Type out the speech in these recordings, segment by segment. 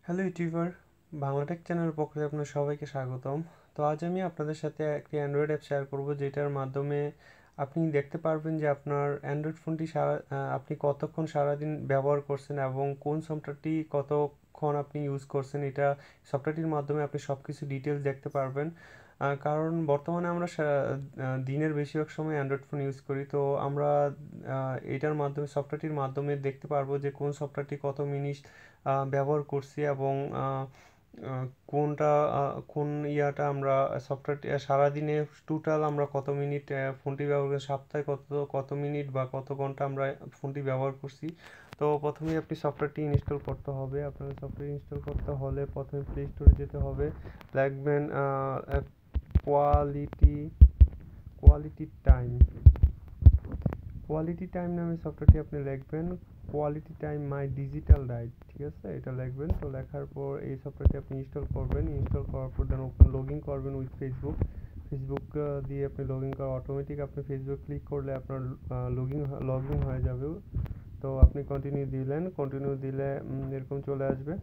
Hello YouTuber, Bangla Tech চ্যানেলের পক্ষ থেকে আপনার সবাইকে স্বাগতম। তো আজ আমি আপনাদের সাথে একটি অ্যান্ড্রয়েড অ্যাপ শেয়ার করব, যেটার মাধ্যমে আপনি দেখতে পারবেন যে আপনার অ্যান্ড্রয়েড ফোনটি আপনি কতক্ষণ সারাদিন ব্যবহার করছেন এবং কোন সফটওয়্যারটি কতক্ষণ আপনি ইউজ করছেন। এটা সফটওয়্যারটির মাধ্যমে আপনি সব কিছু ডিটেলস দেখতে পারবেন। কারণ বর্তমানে আমরা দিনের বেশিরভাগ সময় অ্যান্ড্রয়েড ফোন ইউজ করি, তো আমরা এটার মাধ্যমে সফটওয়্যারটির মাধ্যমে দেখতে পারবো যে কোন সফটওয়্যারটি কত মিনিট ব্যবহার করছি এবং কোনটা কোন ইয়াটা আমরা সফটওয়্যারটি সারাদিনে টোটাল আমরা কত মিনিট ফোনটি ব্যবহার করি, সপ্তাহে কত মিনিট বা কত ঘন্টা আমরা ফোনটি ব্যবহার করছি। তো প্রথমেই আপনি সফটওয়্যারটি ইনস্টল করতে হবে। আপনার সফটওয়্যার ইনস্টল করতে হলে প্রথমে প্লে স্টোরে যেতে হবে। লিখবেন quality quality time quality time নামে সফটওয়্যারটি আপনি লিখবেন। Quality time my digital diet, ঠিক আছে, এটা লিখবেন। তো লেখার পর এই সফটওয়্যারটি আপনি ইনস্টল করবেন। ইনস্টল করার পর দেন লগ ইন করবেন উইথ ফেসবুক দিয়ে আপনি লগ ইন করা অটোমেটিক আপনি ফেসবুক ক্লিক করলে আপনার লগ ইন হয়ে যাবে। তো আপনি কন্টিনিউ দিলে এরকম চলে আসবে,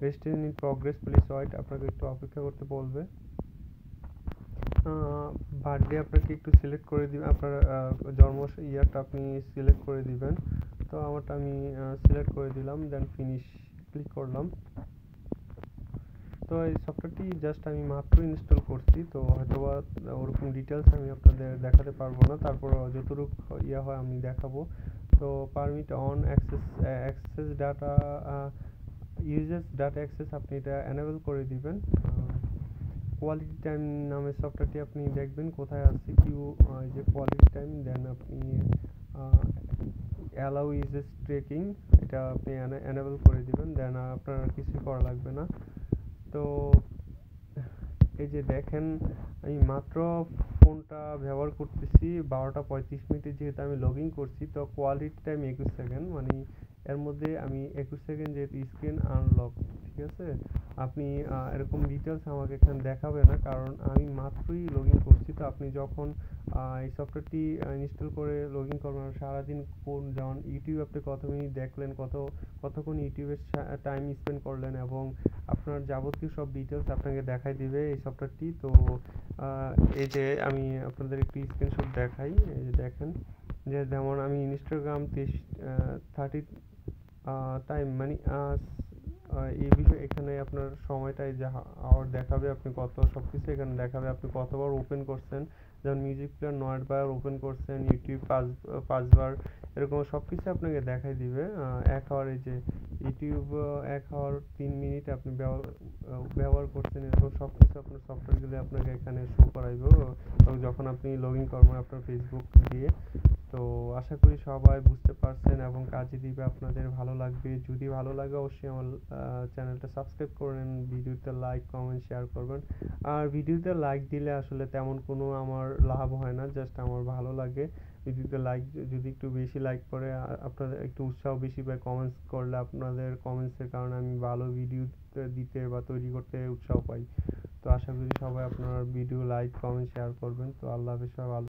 registration in progress, please wait, আপনাকে একটু অপেক্ষা করতে বলবে। বার্থডে আপনাকে একটু সিলেক্ট করে দিবেন, আপনার জন্ম ইয়ারটা আপনি সিলেক্ট করে দিবেন। তো আমারটা আমি সিলেক্ট করে দিলাম, দেন ফিনিশ ক্লিক করলাম। তো এই সফটওয়্যারটি জাস্ট আমি মাত্র ইনস্টল করছি, তো হয়তোবা ওরকম ডিটেলস আমি আপনাদের দেখাতে পারবো না, তারপর যতটুকু ইয়া হয় আমি দেখাবো। তো permit on access data uses data access আপনি এটা এনেবল করে দিবেন। কোয়ালিটি টাইম নামে সফটওয়্যারটি আপনি দেখবেন কোথায় আছে, এই যে কোয়ালিটি টাইম, দেন আপনি অ্যালাউ ইউজেস ট্রেকিং, এটা আপনি এনেবল করে দিবেন, দেন আপনার কিছুই করা লাগবে না। তো এই যে দেখেন, আমি মাত্র ফোনটা ব্যবহার করতেছি 12টা 35 মিনিটে, যেহেতু আমি লগ ইন করছি। তো কোয়ালিটি টাইম 21 সেকেন্ড, মানে এর মধ্যে আমি 21 সেকেন্ড যেহেতু স্ক্রিন আনলক, ঠিক আছে। আপনি এরকম ডিটেলস আমাকে এখানে দেখাবে না, কারণ আমি মাত্রই লগ ইন করছি। তো আপনি যখন এই সফটওয়্যারটি ইনস্টল করে লগ ইন করবেন, সারাদিন যেমন ইউটিউব আপনি কত মিনিট দেখলেন, কতক্ষণ ইউটিউবের টাইম স্পেন্ড করলেন, এবং আপনার যাবতীয় সব ডিটেলস আপনাকে দেখাই দিবে এই সফটওয়্যারটি। তো এই যে আমি আপনাদের একটি স্ক্রিনশট দেখাই, এই যে দেখেন, যে যেমন আমি ইনস্টাগ্রাম 30 টাইম, মানে এই বিষয়ে এখানে আপনার সময়টাই যা আওয়ার দেখাবে, আপনি কত সব কিছু এখানে দেখাবে, আপনি কতবার ওপেন করছেন। যেমন মিউজিক প্লেয়ার 9বার ওপেন করছেন, ইউটিউব পাঁচবার, এরকম সব কিছু আপনাকে দেখাই দিবে। 1 আওয়ার, এই যে ইউটিউব 1 আওয়ার 3 মিনিট আপনি ব্যবহার করছেন, এরকম সব কিছু আপনার সফটওয়্যারগুলো আপনাকে এখানে শো করাইব যখন আপনি লগ ইন করবেন আপনার ফেসবুক দিয়ে। তো আশা করি সবাই বুঝতে পারছেন এবং কাজে দিবে, আপনাদের ভালো লাগবে। যদি ভালো লাগে অবশ্যই আমার চ্যানেলটা সাবস্ক্রাইব করেন, ভিডিওতে লাইক কমেন্ট শেয়ার করবেন। আর ভিডিওতে লাইক দিলে আসলে তেমন কোনো আমার লাভ হয় না, জাস্ট আমার ভালো লাগে। ভিডিওতে লাইক যদি একটু বেশি লাইক করে, আপনাদের একটু উৎসাহ বেশি পায়। কমেন্টস করলে আপনাদের কমেন্টসের কারণে আমি ভালো ভিডিও দিতে বা তৈরি করতে উৎসাহ পাই। তো আশা করি সবাই আপনার ভিডিও লাইক কমেন্ট শেয়ার করবেন। তো আল্লাহ হাফেজ, সবাই ভালো